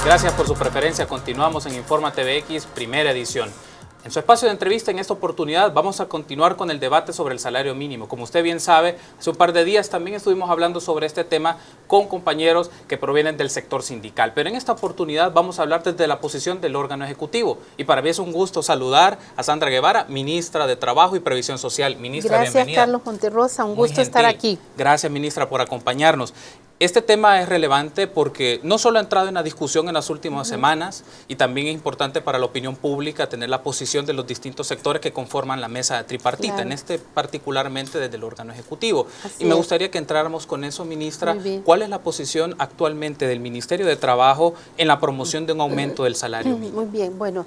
Gracias por su preferencia. Continuamos en Informa TVX, primera edición. En su espacio de entrevista, en esta oportunidad, vamos a continuar con el debate sobre el salario mínimo. Como usted bien sabe, hace un par de días también estuvimos hablando sobre este tema con compañeros que provienen del sector sindical. Pero en esta oportunidad vamos a hablar desde la posición del órgano ejecutivo. Y para mí es un gusto saludar a Sandra Guevara, ministra de Trabajo y Previsión Social. Ministra, gracias, bienvenida. Gracias, Carlos Monterrosa. Un gusto estar aquí. Gracias, ministra, por acompañarnos. Este tema es relevante porque no solo ha entrado en la discusión en las últimas semanas, y también es importante para la opinión pública tener la posición de los distintos sectores que conforman la mesa tripartita, claro, en este particularmente desde el órgano ejecutivo. Y me gustaría que entráramos con eso, ministra. ¿Cuál es la posición actualmente del Ministerio de Trabajo en la promoción de un aumento del salario mínimo? Muy bien, bueno,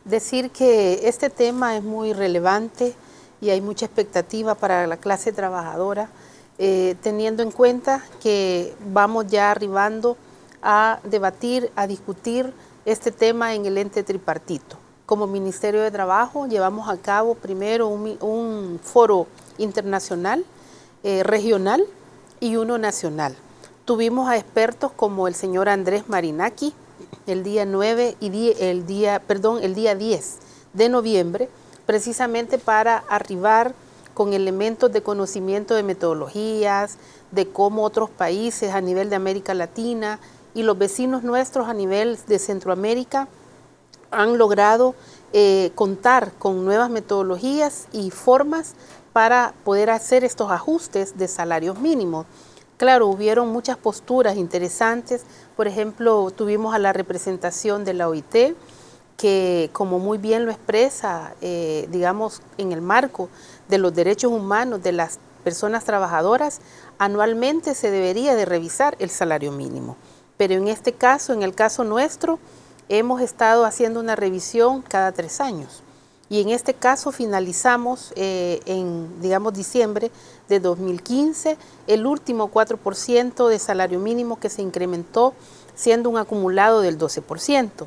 decir que este tema es muy relevante y hay mucha expectativa para la clase trabajadora, teniendo en cuenta que vamos ya arribando a debatir, a discutir este tema en el ente tripartito. Como Ministerio de Trabajo llevamos a cabo primero un foro internacional, regional y uno nacional. Tuvimos a expertos como el señor Andrés Marinaki el día 10 de noviembre, precisamente para arribar con elementos de conocimiento de metodologías, de cómo otros países a nivel de América Latina y los vecinos nuestros a nivel de Centroamérica han logrado contar con nuevas metodologías y formas para poder hacer estos ajustes de salarios mínimos. Claro, hubieron muchas posturas interesantes. Por ejemplo, tuvimos a la representación de la OIT, que como muy bien lo expresa, digamos, en el marco de los derechos humanos de las personas trabajadoras, anualmente se debería de revisar el salario mínimo. Pero en este caso, en el caso nuestro, hemos estado haciendo una revisión cada 3 años. Y en este caso finalizamos en, digamos, diciembre de 2015, el último 4% de salario mínimo que se incrementó, siendo un acumulado del 12%.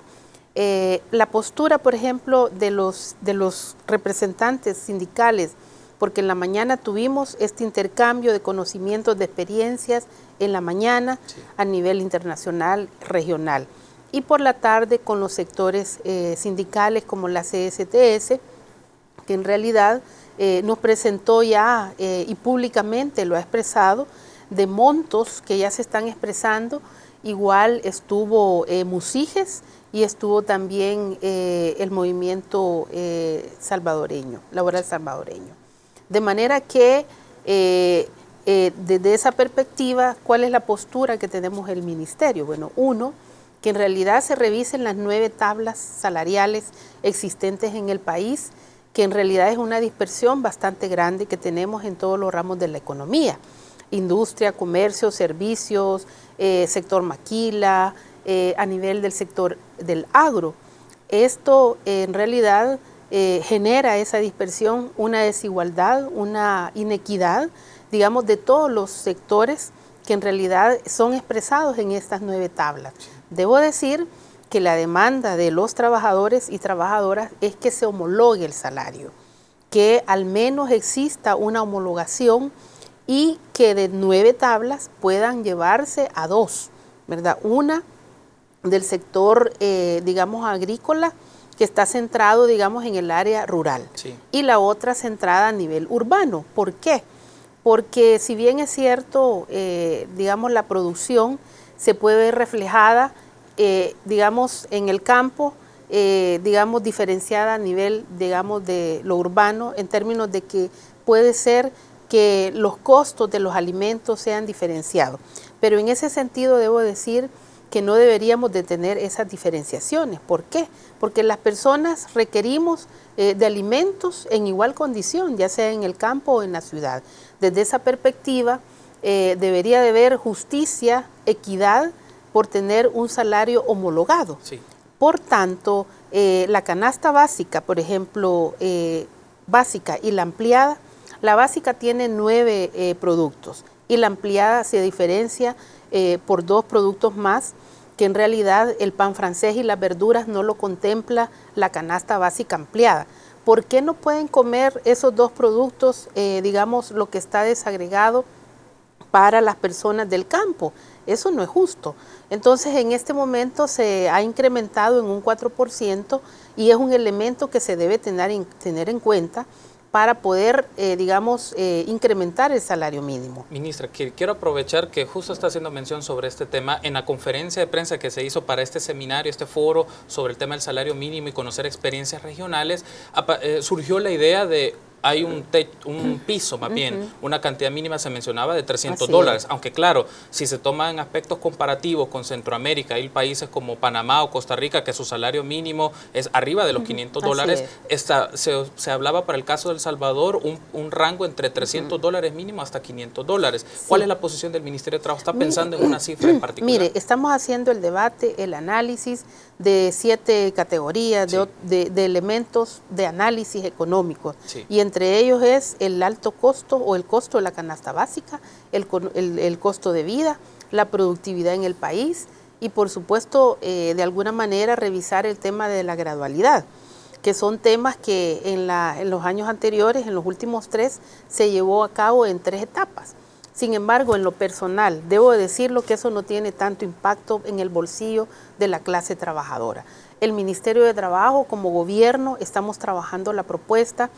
La postura, por ejemplo, de los representantes sindicales, porque en la mañana tuvimos este intercambio de conocimientos, de experiencias en la mañana, sí, a nivel internacional, regional, y por la tarde con los sectores sindicales como la CSTS, que en realidad nos presentó ya y públicamente lo ha expresado, de montos que ya se están expresando. Igual estuvo Musiges y estuvo también el movimiento salvadoreño, laboral salvadoreño. De manera que desde esa perspectiva, ¿cuál es la postura que tenemos el ministerio? Bueno, uno, que en realidad se revisen las 9 tablas salariales existentes en el país, que en realidad es una dispersión bastante grande que tenemos en todos los ramos de la economía. Industria, comercio, servicios, sector maquila, a nivel del sector del agro. Esto en realidad genera esa dispersión, una desigualdad, una inequidad, digamos, de todos los sectores que en realidad son expresados en estas 9 tablas. Debo decir que la demanda de los trabajadores y trabajadoras es que se homologue el salario, que al menos exista una homologación y que de 9 tablas puedan llevarse a 2, ¿verdad? Una del sector, digamos, agrícola, que está centrado, digamos, en el área rural, sí, y la otra centrada a nivel urbano. ¿Por qué? Porque si bien es cierto, digamos, la producción se puede ver reflejada, digamos, en el campo, digamos, diferenciada a nivel, digamos, de lo urbano, en términos de que puede ser que los costos de los alimentos sean diferenciados. Pero en ese sentido debo decir que no deberíamos de tener esas diferenciaciones. ¿Por qué? Porque las personas requerimos de alimentos en igual condición, ya sea en el campo o en la ciudad. Desde esa perspectiva, debería de haber justicia, equidad, por tener un salario homologado. Sí. Por tanto, la canasta básica, por ejemplo, básica y la ampliada, la básica tiene 9 productos y la ampliada se diferencia por 2 productos más, que en realidad el pan francés y las verduras no lo contempla la canasta básica ampliada. ¿Por qué no pueden comer esos 2 productos, digamos, lo que está desagregado para las personas del campo. Eso no es justo. Entonces, en este momento se ha incrementado en un 4% y es un elemento que se debe tener en cuenta para poder, incrementar el salario mínimo. Ministra, quiero aprovechar que justo está haciendo mención sobre este tema. En la conferencia de prensa que se hizo para este seminario, este foro sobre el tema del salario mínimo y conocer experiencias regionales, surgió la idea de hay un piso, más bien, una cantidad mínima se mencionaba de $300, aunque claro, si se toma en aspectos comparativos con Centroamérica, hay países como Panamá o Costa Rica que su salario mínimo es arriba de los $500, se hablaba para el caso de El Salvador un rango entre $300 mínimo hasta $500. ¿Cuál es la posición del Ministerio de Trabajo? ¿Está pensando en una cifra en particular? Mire, estamos haciendo el debate, el análisis de 7 categorías de elementos de análisis económicos, y entre ellos es el alto costo o el costo de la canasta básica, el costo de vida, la productividad en el país y por supuesto de alguna manera revisar el tema de la gradualidad, que son temas que en los años anteriores, en los últimos 3, se llevó a cabo en 3 etapas. Sin embargo, en lo personal, debo decirlo que eso no tiene tanto impacto en el bolsillo de la clase trabajadora. El Ministerio de Trabajo, como gobierno, estamos trabajando la propuesta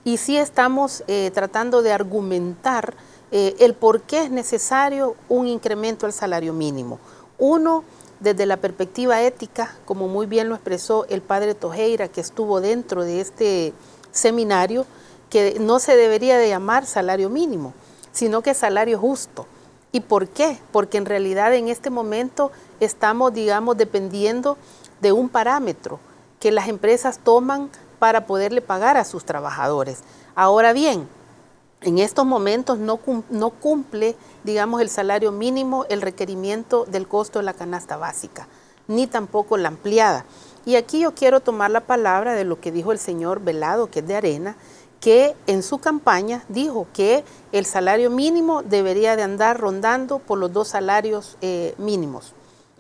y sí estamos tratando de argumentar el por qué es necesario un incremento al salario mínimo. Uno, desde la perspectiva ética, como muy bien lo expresó el padre Tojeira, que estuvo dentro de este seminario, que no se debería de llamar salario mínimo, sino que salario justo. ¿Y por qué? Porque en realidad en este momento estamos, dependiendo de un parámetro que las empresas toman para poderle pagar a sus trabajadores. Ahora bien, en estos momentos no cumple, el salario mínimo el requerimiento del costo de la canasta básica, ni tampoco la ampliada. Y aquí yo quiero tomar la palabra de lo que dijo el señor Velado, que es de Arena, que en su campaña dijo que el salario mínimo debería de andar rondando por los 2 salarios mínimos.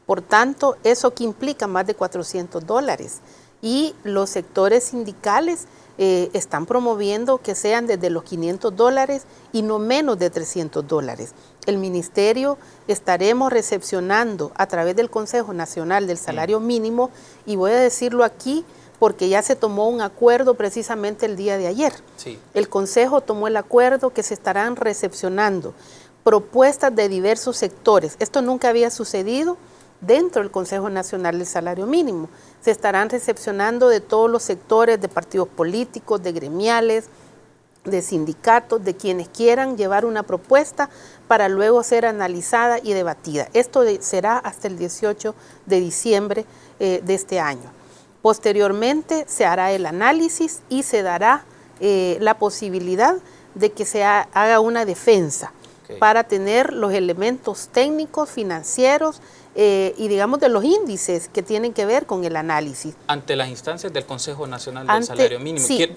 Por tanto, eso que implica más de $400. Y los sectores sindicales están promoviendo que sean desde los $500 y no menos de $300. El Ministerio estaremos recepcionando a través del Consejo Nacional del Salario Mínimo, y voy a decirlo aquí, porque ya se tomó un acuerdo precisamente el día de ayer. El Consejo tomó el acuerdo que se estarán recepcionando propuestas de diversos sectores. Esto nunca había sucedido dentro del Consejo Nacional del Salario Mínimo. Se estarán recepcionando de todos los sectores, de partidos políticos, de gremiales, de sindicatos, de quienes quieran llevar una propuesta para luego ser analizada y debatida. Esto será hasta el 18 de diciembre de este año. Posteriormente se hará el análisis y se dará la posibilidad de que se haga una defensa para tener los elementos técnicos, financieros y de los índices que tienen que ver con el análisis. Ante las instancias del Consejo Nacional del Salario Mínimo. Sí.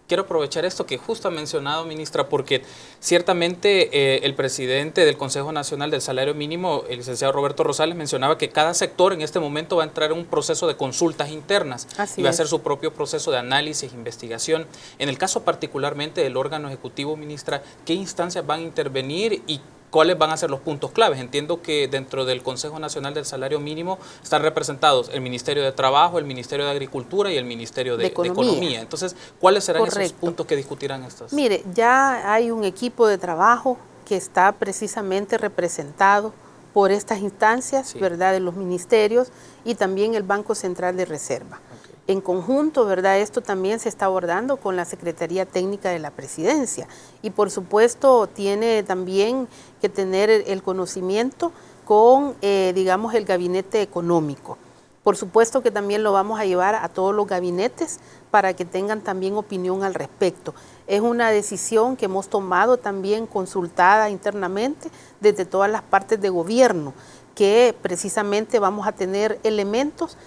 Quiero aprovechar esto que justo ha mencionado, ministra, porque ciertamente el presidente del Consejo Nacional del Salario Mínimo, el licenciado Roberto Rosales, mencionaba que cada sector en este momento va a entrar en un proceso de consultas internas y va a hacer su propio proceso de análisis, investigación. En el caso particularmente del órgano ejecutivo, ministra, ¿qué instancias van a intervenir y cuáles van a ser los puntos claves? Entiendo que dentro del Consejo Nacional del Salario Mínimo están representados el Ministerio de Trabajo, el Ministerio de Agricultura y el Ministerio de Economía. Entonces, ¿cuáles serán esos puntos que discutirán estas? Mire, ya hay un equipo de trabajo que está precisamente representado por estas instancias, ¿verdad?, de los ministerios y también el Banco Central de Reserva. En conjunto, ¿verdad?, esto también se está abordando con la Secretaría Técnica de la Presidencia y por supuesto tiene también que tener el conocimiento con, el gabinete económico. Por supuesto que también lo vamos a llevar a todos los gabinetes para que tengan también opinión al respecto. Es una decisión que hemos tomado también consultada internamente desde todas las partes de gobierno, que precisamente vamos a tener elementos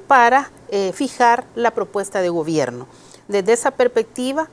para fijar la propuesta de gobierno. Desde esa perspectiva,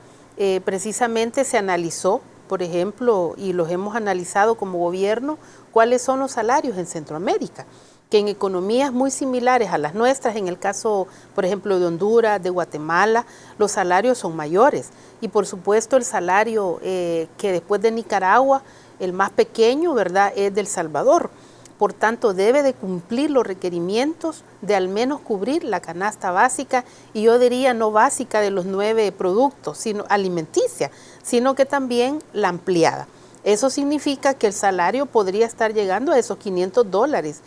precisamente se analizó, por ejemplo, y los hemos analizado como gobierno, cuáles son los salarios en Centroamérica, que en economías muy similares a las nuestras, en el caso, por ejemplo, de Honduras, de Guatemala, los salarios son mayores. Y por supuesto el salario que después de Nicaragua el más pequeño, ¿verdad?, es de El Salvador. Por tanto, debe de cumplir los requerimientos de al menos cubrir la canasta básica, y yo diría no básica de los 9 productos, sino alimenticia, sino que también la ampliada. Eso significa que el salario podría estar llegando a esos $500,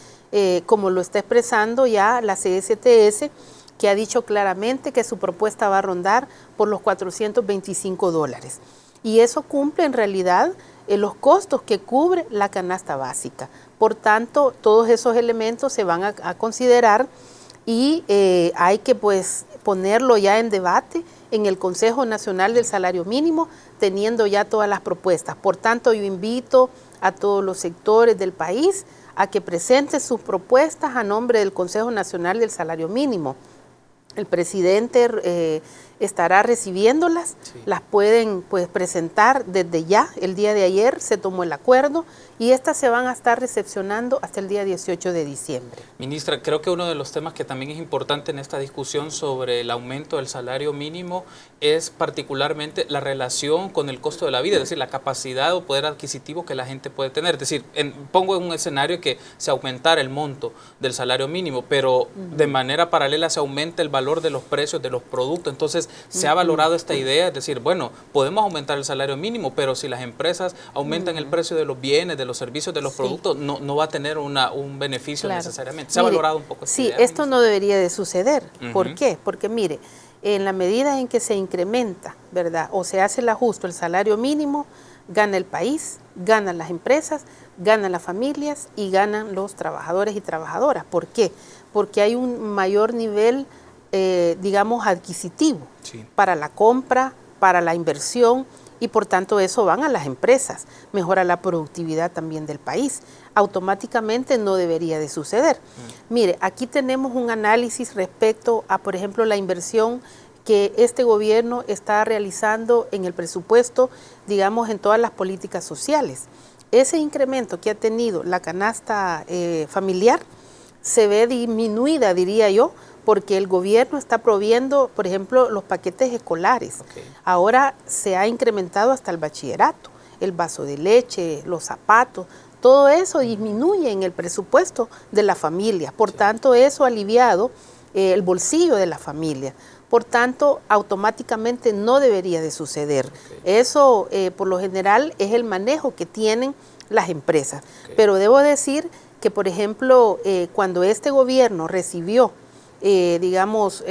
como lo está expresando ya la CSTS, que ha dicho claramente que su propuesta va a rondar por los $425. Y eso cumple en realidad los costos que cubre la canasta básica. Por tanto, todos esos elementos se van a considerar y hay que pues ponerlo ya en debate en el Consejo Nacional del Salario Mínimo, teniendo ya todas las propuestas. Por tanto, yo invito a todos los sectores del país a que presenten sus propuestas a nombre del Consejo Nacional del Salario Mínimo. El presidente estará recibiéndolas, sí. Las pueden pues presentar desde ya. El día de ayer se tomó el acuerdo y estas se van a estar recepcionando hasta el día 18 de diciembre. Ministra, creo que uno de los temas que también es importante en esta discusión sobre el aumento del salario mínimo es particularmente la relación con el costo de la vida, es decir, la capacidad o poder adquisitivo que la gente puede tener. Es decir, pongo en un escenario que se aumentara el monto del salario mínimo, pero de manera paralela se aumenta el valor de los precios de los productos. Entonces, se ha valorado esta idea, es decir, bueno, podemos aumentar el salario mínimo, pero si las empresas aumentan el precio de los bienes, de los servicios, de los productos, no va a tener un beneficio necesariamente. ¿Se ha valorado un poco esta idea? Sí, esto no debería de suceder. ¿Por qué? Porque mire, en la medida en que se incrementa, ¿verdad?, o se hace el ajuste el salario mínimo, gana el país, ganan las empresas, ganan las familias y ganan los trabajadores y trabajadoras. ¿Por qué? Porque hay un mayor nivel digamos, adquisitivo para la compra, para la inversión, y por tanto eso van a las empresas, mejora la productividad también del país. Automáticamente no debería de suceder. Mire, aquí tenemos un análisis respecto a, por ejemplo, la inversión que este gobierno está realizando en el presupuesto, digamos, en todas las políticas sociales. Ese incremento que ha tenido la canasta familiar se ve disminuida, diría yo, porque el gobierno está proviendo, por ejemplo, los paquetes escolares. Ahora se ha incrementado hasta el bachillerato, el vaso de leche, los zapatos, todo eso disminuye en el presupuesto de la familia. Por tanto, eso ha aliviado el bolsillo de la familia. Por tanto, automáticamente no debería de suceder. Eso, por lo general, es el manejo que tienen las empresas. Pero debo decir que, por ejemplo, cuando este gobierno recibió digamos,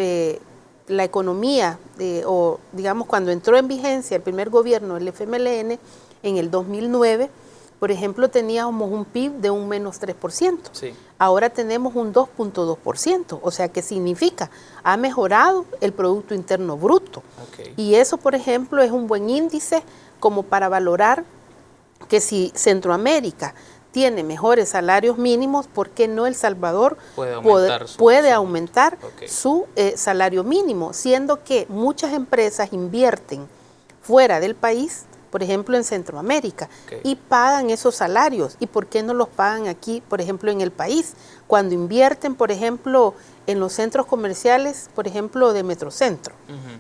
la economía, o digamos cuando entró en vigencia el primer gobierno del FMLN en el 2009, por ejemplo, teníamos un PIB de un menos 3%. Sí. Ahora tenemos un 2.2%, o sea que significa, ha mejorado el Producto Interno Bruto. Y eso, por ejemplo, es un buen índice como para valorar que si Centroamérica tiene mejores salarios mínimos, ¿por qué no El Salvador puede aumentar su salario mínimo? Siendo que muchas empresas invierten fuera del país, por ejemplo en Centroamérica, y pagan esos salarios. ¿Y por qué no los pagan aquí, por ejemplo, en el país? Cuando invierten, por ejemplo, en los centros comerciales, por ejemplo, de Metrocentro.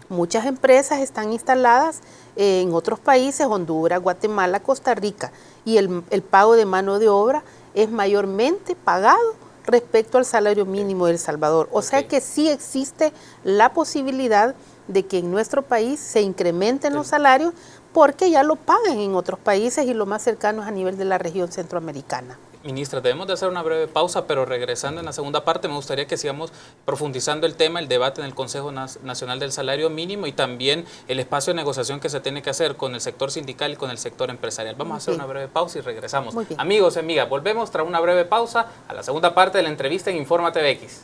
Muchas empresas están instaladas en otros países, Honduras, Guatemala, Costa Rica, y el pago de mano de obra es mayormente pagado respecto al salario mínimo de El Salvador. O sea que sí existe la posibilidad de que en nuestro país se incrementen los salarios, porque ya lo pagan en otros países y lo más cercano es a nivel de la región centroamericana. Ministra, debemos de hacer una breve pausa, pero regresando en la segunda parte me gustaría que sigamos profundizando el tema, el debate en el Consejo Nacional del Salario Mínimo y también el espacio de negociación que se tiene que hacer con el sector sindical y con el sector empresarial. Vamos a hacer una breve pausa y regresamos. Amigos y amigas, volvemos tras una breve pausa a la segunda parte de la entrevista en Infórmate BX.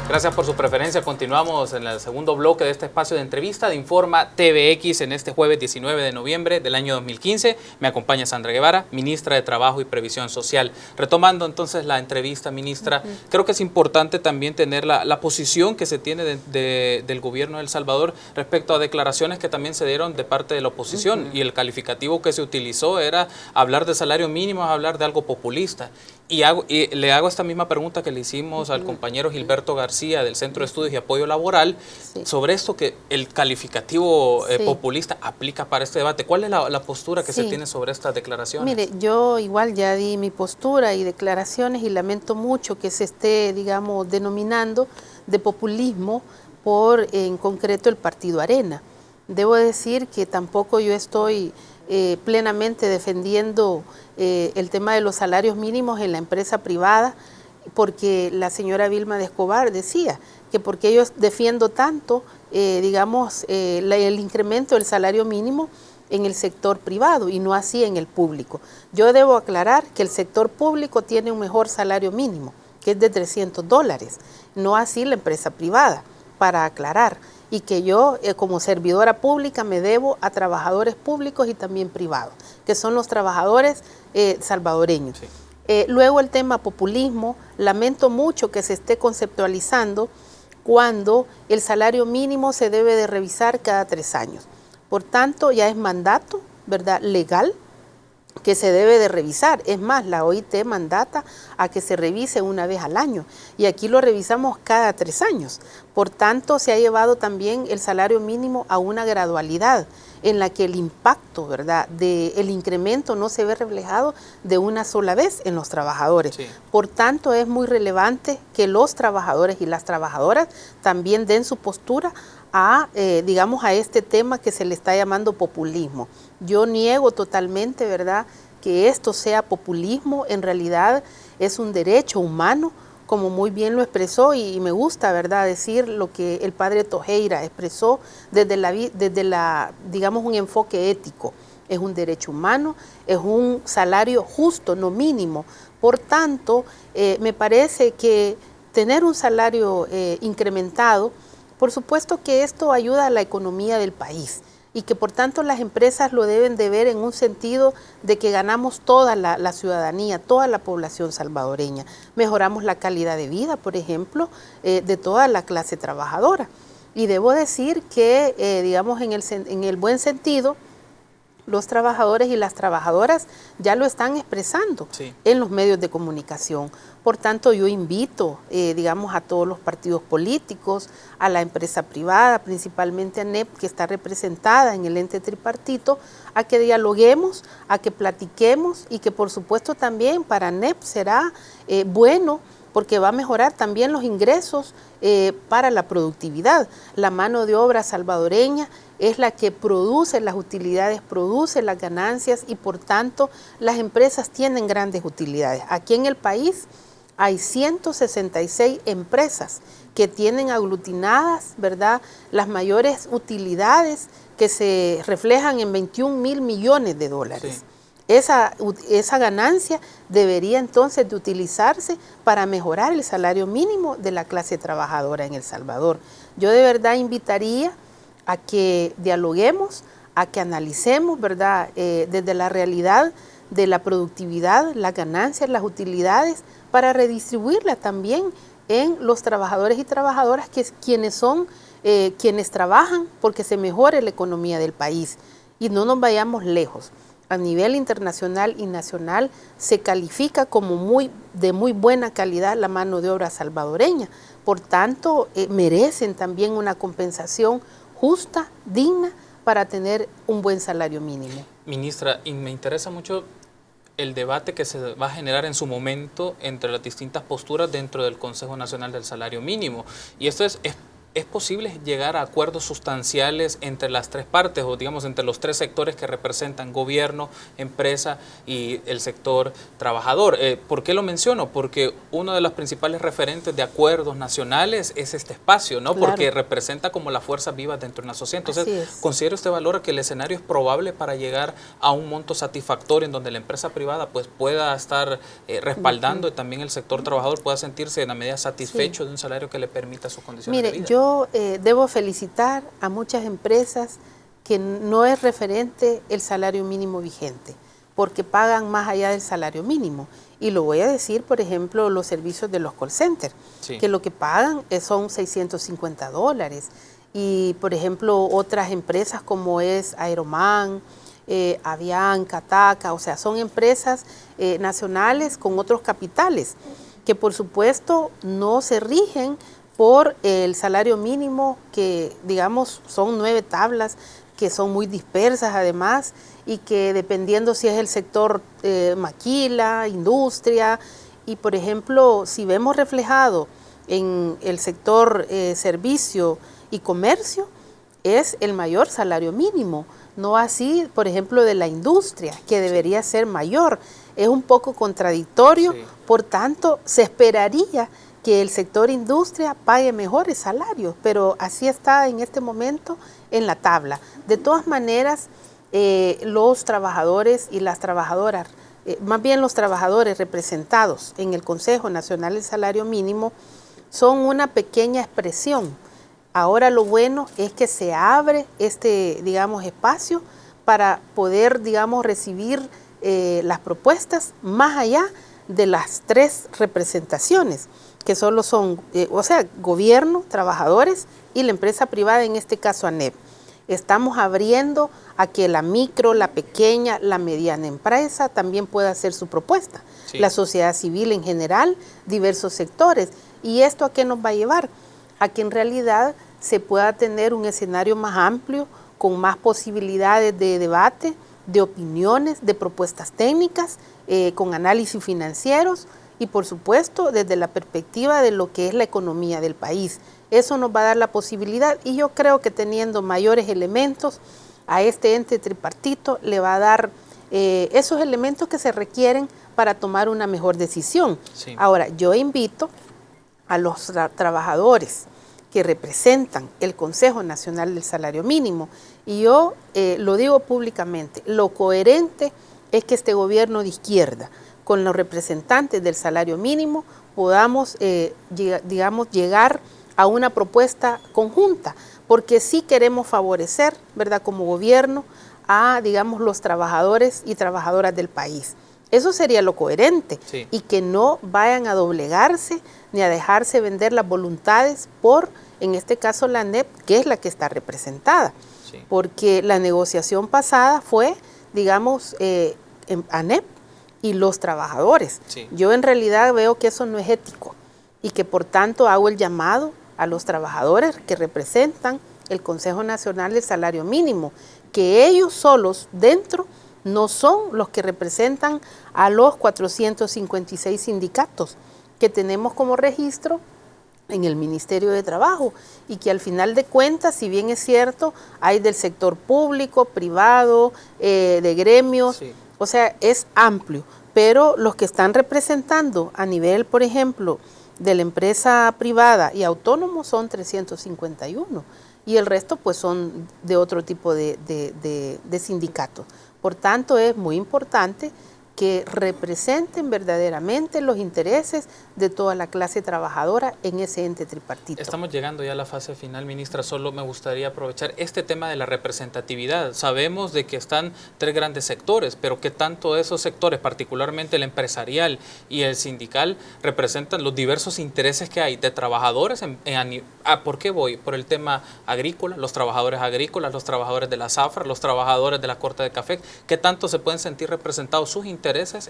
Gracias por su preferencia. Continuamos en el segundo bloque de este espacio de entrevista de Informa TVX en este jueves 19 de noviembre del año 2015. Me acompaña Sandra Guevara, ministra de Trabajo y Previsión Social. Retomando entonces la entrevista, ministra, creo que es importante también tener la posición que se tiene del gobierno de El Salvador respecto a declaraciones que también se dieron de parte de la oposición y el calificativo que se utilizó era hablar de salario mínimo, hablar de algo populista. Y le hago esta misma pregunta que le hicimos al compañero Gilberto García del Centro de Estudios y Apoyo Laboral sobre esto que el calificativo populista aplica para este debate. ¿Cuál es la postura que se tiene sobre estas declaraciones? Mire, yo igual ya di mi postura y declaraciones y lamento mucho que se esté, digamos, denominando de populismo por, en concreto, el Partido Arena. Debo decir que tampoco yo estoy plenamente defendiendo el tema de los salarios mínimos en la empresa privada, porque la señora Vilma de Escobar decía que porque yo defiendo tanto, digamos, el incremento del salario mínimo en el sector privado y no así en el público. Yo debo aclarar que el sector público tiene un mejor salario mínimo, que es de $300, no así la empresa privada, para aclarar. Y que yo, como servidora pública, me debo a trabajadores públicos y también privados, que son los trabajadores salvadoreños. Sí. Luego el tema populismo, lamento mucho que se esté conceptualizando cuando el salario mínimo se debe de revisar cada 3 años. Por tanto, ya es mandato, ¿verdad?, legal, que se debe de revisar. Es más, la OIT mandata a que se revise una vez al año y aquí lo revisamos cada 3 años. Por tanto, se ha llevado también el salario mínimo a una gradualidad en la que el impacto, ¿verdad?, del incremento no se ve reflejado de una sola vez en los trabajadores. Sí. Por tanto, es muy relevante que los trabajadores y las trabajadoras también den su postura a, digamos, a este tema que se le está llamando populismo. Yo niego totalmente, ¿verdad?, que esto sea populismo. En realidad es un derecho humano, como muy bien lo expresó, y me gusta, ¿verdad?, decir lo que el padre Tojeira expresó desde digamos, un enfoque ético. Es un derecho humano, es un salario justo, no mínimo. Por tanto, me parece que tener un salario incrementado, por supuesto que esto ayuda a la economía del país y que por tanto las empresas lo deben de ver en un sentido de que ganamos toda la ciudadanía, toda la población salvadoreña. Mejoramos la calidad de vida, por ejemplo, de toda la clase trabajadora. Y debo decir que, digamos, en el buen sentido, los trabajadores y las trabajadoras ya lo están expresando en los medios de comunicación. Por tanto, yo invito, digamos, a todos los partidos políticos, a la empresa privada, principalmente a NEP, que está representada en el ente tripartito, a que dialoguemos, a que platiquemos y que, por supuesto, también para NEP será bueno, porque va a mejorar también los ingresos para la productividad. La mano de obra salvadoreña es la que produce las utilidades, produce las ganancias y por tanto las empresas tienen grandes utilidades. Aquí en el país hay 166 empresas que tienen aglutinadas, ¿verdad?, las mayores utilidades que se reflejan en 21.000 millones de dólares. Sí. Esa ganancia debería entonces de utilizarse para mejorar el salario mínimo de la clase trabajadora en El Salvador. Yo de verdad invitaría a que dialoguemos, a que analicemos, ¿verdad?, desde la realidad de la productividad, las ganancias, las utilidades, para redistribuirla también en los trabajadores y trabajadoras quienes son quienes trabajan porque se mejore la economía del país. Y no nos vayamos lejos. A nivel internacional y nacional se califica como de muy buena calidad la mano de obra salvadoreña. Por tanto, merecen también una compensación justa, digna, para tener un buen salario mínimo. Ministra, y me interesa mucho el debate que se va a generar en su momento entre las distintas posturas dentro del Consejo Nacional del Salario Mínimo. Y esto ¿es posible llegar a acuerdos sustanciales entre las 3 partes o digamos entre los 3 sectores que representan gobierno, empresa y el sector trabajador? ¿Por qué lo menciono? Porque uno de los principales referentes de acuerdos nacionales es este espacio, ¿no? Claro. Porque representa como la fuerza viva dentro de una sociedad. Entonces, ¿considera usted, valora que el escenario es probable para llegar a un monto satisfactorio en donde la empresa privada pues pueda estar respaldando y también el sector trabajador pueda sentirse en la medida satisfecho de un salario que le permita sus condiciones de vida? Yo debo felicitar a muchas empresas que no es referente el salario mínimo vigente, porque pagan más allá del salario mínimo. Y lo voy a decir, por ejemplo, los servicios de los call centers, que lo que pagan son $650. Y, por ejemplo, otras empresas como es Aeroman, Avianca, TACA, o sea, son empresas nacionales con otros capitales, que por supuesto no se rigen por el salario mínimo, que digamos son 9 tablas, que son muy dispersas además, y que dependiendo si es el sector maquila, industria, y por ejemplo, si vemos reflejado en el sector servicio y comercio, es el mayor salario mínimo, no así, por ejemplo, de la industria, que debería ser mayor. Es un poco contradictorio, sí. Por tanto, se esperaría que el sector industria pague mejores salarios, pero así está en este momento en la tabla. De todas maneras, los trabajadores y las trabajadoras, más bien los trabajadores representados en el Consejo Nacional del Salario Mínimo, son una pequeña expresión. Ahora lo bueno es que se abre este, digamos, espacio para poder, digamos, recibir las propuestas más allá de las 3 representaciones, que solo son, gobierno, trabajadores y la empresa privada, en este caso ANEP. Estamos abriendo a que la micro, la pequeña, la mediana empresa también pueda hacer su propuesta. Sí. La sociedad civil en general, diversos sectores. ¿Y esto a qué nos va a llevar? A que en realidad se pueda tener un escenario más amplio, con más posibilidades de debate, de opiniones, de propuestas técnicas, con análisis financieros y por supuesto desde la perspectiva de lo que es la economía del país. Eso nos va a dar la posibilidad y yo creo que teniendo mayores elementos a este ente tripartito le va a dar esos elementos que se requieren para tomar una mejor decisión. Sí. Ahora, yo invito a los trabajadores que representan el Consejo Nacional del Salario Mínimo, y yo lo digo públicamente, lo coherente es que este gobierno de izquierda, con los representantes del salario mínimo, podamos, digamos, llegar a una propuesta conjunta, porque sí queremos favorecer, ¿verdad?, como gobierno, a, digamos, los trabajadores y trabajadoras del país. Eso sería lo coherente, sí. Y que no vayan a doblegarse ni a dejarse vender las voluntades por, en este caso, la ANEP, que es la que está representada. Sí. Porque la negociación pasada fue, digamos, ANEP y los trabajadores. Sí. Yo en realidad veo que eso no es ético y que por tanto hago el llamado a los trabajadores que representan el Consejo Nacional del Salario Mínimo, que ellos solos dentro no son los que representan a los 456 sindicatos que tenemos como registro en el Ministerio de Trabajo y que al final de cuentas, si bien es cierto, hay del sector público, privado, de gremios, sí. O sea, es amplio, pero los que están representando a nivel, por ejemplo, de la empresa privada y autónomos son 351 y el resto pues son de otro tipo de sindicatos. Por tanto, es muy importante que representen verdaderamente los intereses de toda la clase trabajadora en ese ente tripartito. Estamos llegando ya a la fase final, ministra. Solo me gustaría aprovechar este tema de la representatividad. Sabemos de que están 3 grandes sectores, pero ¿qué tanto esos sectores, particularmente el empresarial y el sindical, representan los diversos intereses que hay de trabajadores? ¿Por qué voy? Por el tema agrícola, los trabajadores agrícolas, los trabajadores de la zafra, los trabajadores de la corta de café. ¿Qué tanto se pueden sentir representados sus intereses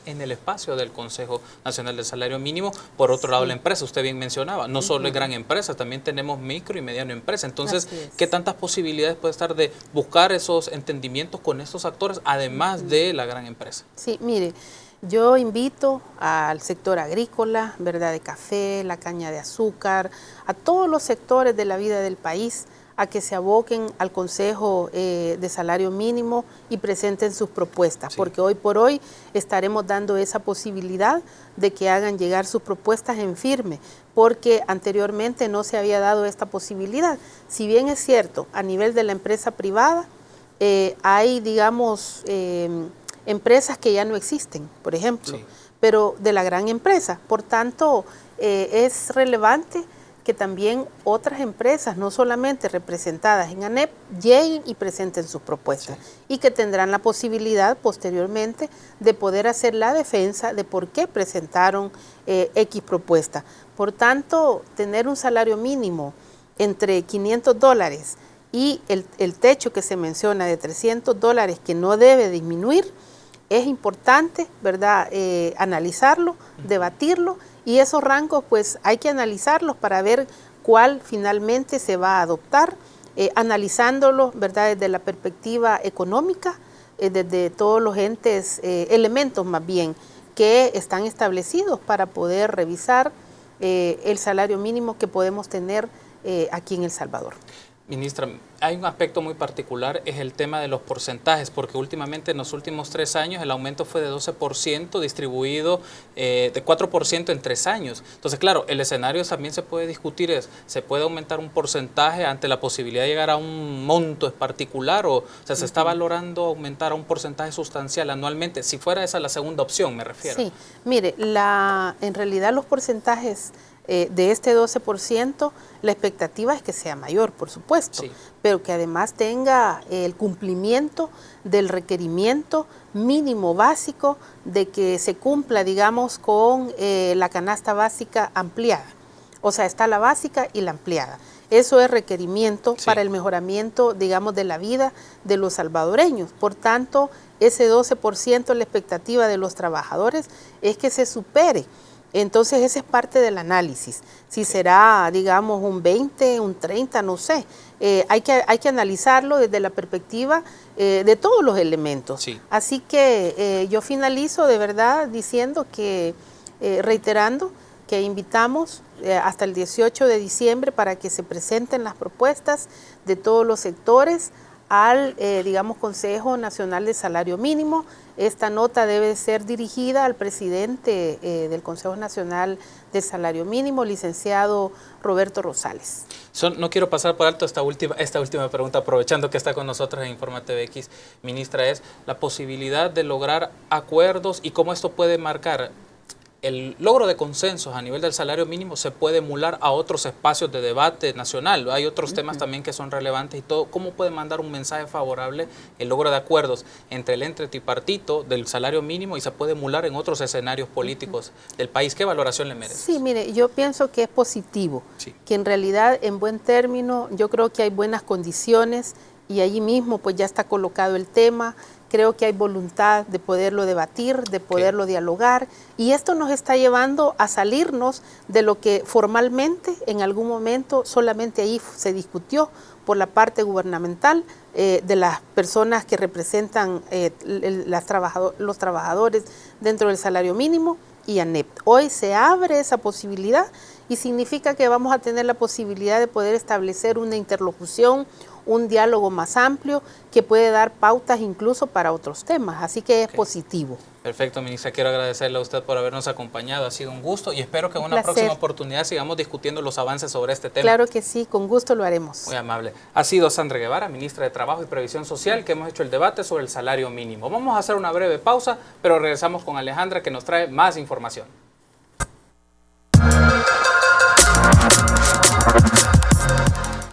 en el espacio del Consejo Nacional del Salario Mínimo? Por otro lado, la empresa, usted bien mencionaba, no solo es gran empresa, también tenemos micro y mediano empresa. Entonces, ¿qué tantas posibilidades puede estar de buscar esos entendimientos con estos actores, además de la gran empresa? Sí, mire, yo invito al sector agrícola, ¿verdad?, de café, la caña de azúcar, a todos los sectores de la vida del país, a que se aboquen al Consejo de Salario Mínimo y presenten sus propuestas, sí. Porque hoy por hoy estaremos dando esa posibilidad de que hagan llegar sus propuestas en firme, porque anteriormente no se había dado esta posibilidad. Si bien es cierto, a nivel de la empresa privada hay, digamos, empresas que ya no existen, por ejemplo, sí. Pero de la gran empresa. Por tanto, es relevante que también otras empresas, no solamente representadas en ANEP, lleguen y presenten sus propuestas, sí. Y que tendrán la posibilidad posteriormente de poder hacer la defensa de por qué presentaron X propuesta. Por tanto, tener un salario mínimo entre $500 y el techo que se menciona de $300 que no debe disminuir, es importante, ¿verdad?, analizarlo, debatirlo, y esos rangos pues hay que analizarlos para ver cuál finalmente se va a adoptar, analizándolo, ¿verdad?, desde la perspectiva económica, desde todos los entes, elementos más bien, que están establecidos para poder revisar el salario mínimo que podemos tener aquí en El Salvador. Ministra, hay un aspecto muy particular, es el tema de los porcentajes, porque últimamente en los últimos 3 años el aumento fue de 12% distribuido de 4% en 3 años. Entonces, claro, el escenario también se puede discutir, se puede aumentar un porcentaje ante la posibilidad de llegar a un monto particular, o sea, se está valorando aumentar a un porcentaje sustancial anualmente, si fuera esa la segunda opción, me refiero. Sí, mire, en realidad los porcentajes de este 12%, la expectativa es que sea mayor, por supuesto, sí, pero que además tenga el cumplimiento del requerimiento mínimo básico de que se cumpla, digamos, con la canasta básica ampliada. O sea, está la básica y la ampliada. Eso es requerimiento, sí, para el mejoramiento, digamos, de la vida de los salvadoreños. Por tanto, ese 12%, la expectativa de los trabajadores es que se supere. Entonces, ese es parte del análisis. Si será, digamos, un 20, un 30, no sé. Hay que analizarlo desde la perspectiva de todos los elementos. Sí. Así que yo finalizo de verdad diciendo que, reiterando, que invitamos hasta el 18 de diciembre para que se presenten las propuestas de todos los sectores al, digamos, Consejo Nacional de Salario Mínimo. Esta nota debe ser dirigida al presidente del Consejo Nacional de Salario Mínimo, licenciado Roberto Rosales. No quiero pasar por alto esta última pregunta, aprovechando que está con nosotros en Infórmate BX, ministra, es la posibilidad de lograr acuerdos y cómo esto puede marcar el logro de consensos a nivel del salario mínimo, se puede emular a otros espacios de debate nacional. Hay otros temas también que son relevantes y todo. ¿Cómo puede mandar un mensaje favorable el logro de acuerdos entre el ente tripartito del salario mínimo y se puede emular en otros escenarios políticos del país? ¿Qué valoración le merece? Sí, mire, yo pienso que es positivo, sí, que en realidad, en buen término, yo creo que hay buenas condiciones y allí mismo pues ya está colocado el tema. Creo que hay voluntad de poderlo debatir, de poderlo dialogar, y esto nos está llevando a salirnos de lo que formalmente en algún momento solamente ahí se discutió por la parte gubernamental, de las personas que representan los trabajadores dentro del salario mínimo y ANEP. Hoy se abre esa posibilidad y significa que vamos a tener la posibilidad de poder establecer una interlocución, un diálogo más amplio que puede dar pautas incluso para otros temas, así que es positivo. Perfecto, ministra, quiero agradecerle a usted por habernos acompañado, ha sido un gusto y espero que en una próxima oportunidad sigamos discutiendo los avances sobre este tema. Claro que sí, con gusto lo haremos. Muy amable. Ha sido Sandra Guevara, ministra de Trabajo y Previsión Social, que hemos hecho el debate sobre el salario mínimo. Vamos a hacer una breve pausa, pero regresamos con Alejandra, que nos trae más información.